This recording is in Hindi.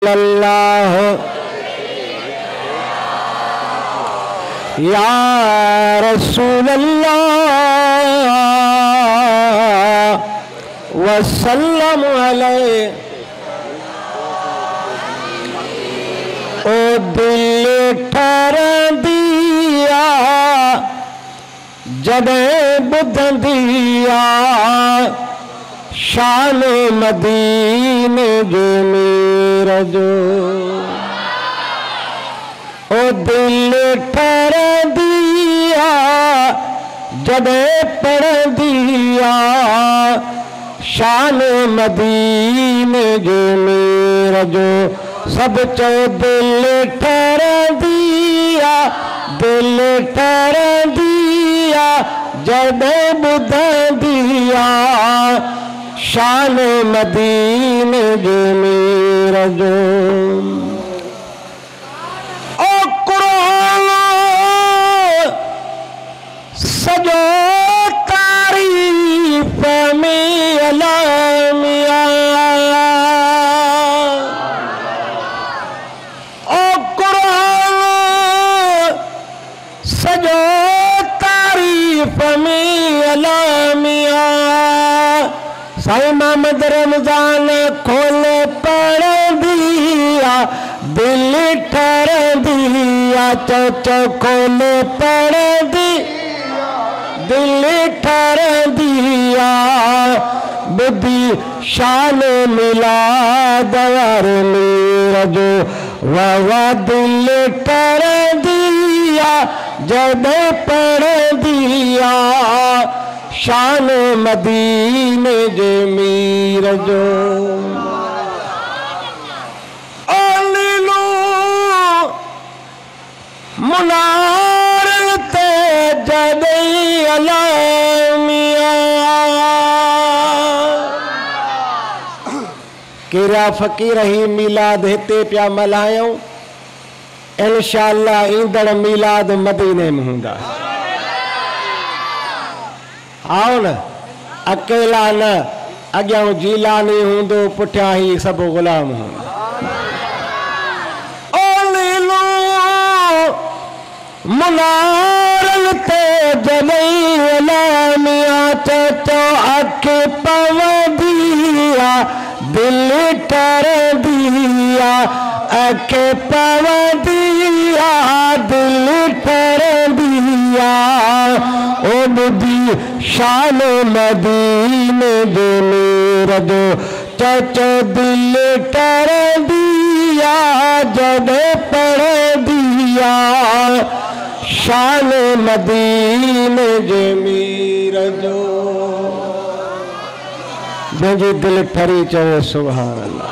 अल्लाह या रसूल अल्लाह वसल्लम अलैहि। ओ दिल ठर दिया जदे बुधंदिया शान मदीने जो मेरा जो। ओ दिल ठर दिया जदे पढ़ दिया शान मदीने जो मेरा जो। सब चो दिल ठर दिया दिल ठर दिया जदे बुध दिया शान मदीने जो मेरा जो। ओ कुरान सजो तारीफ में अलामिया। ओ कुरान सजो तारीफ में अलामिया। साईं मोहम्मद रमजान खोले पढ़ दिया दिल ठर दिया चो खोले पढ़ दिया दिल ठर दिया। बुद्धि शान मिला दवार मेरा जो वाह दिल ठर दिया जब पढ़ दिया शान मदीने जो मेरा जो। मुनार ते जदे अलामिया। केरा फकीर ही मिलाद हिते पिया मल्हायूं। इंशाअल्लाह ईंदड़ मिलाद मदीने में हूंदा। आओ न अकेला न अॻियां जीलानी हूंदो पुठियां ही सब गुलाम हूंदा। मुनारल ते जलई अलामिया चो अख पव दिया दिल ठर दिया अख पव दिया दिल ठर दिया। ओ बुद्धि शान मदीने जो मेरा जो चो दिल ठर दिया जब पढ़ दिया शान मदीने जो मेरा जो। मुझे दिल ठरी चवे सुभान अल्लाह।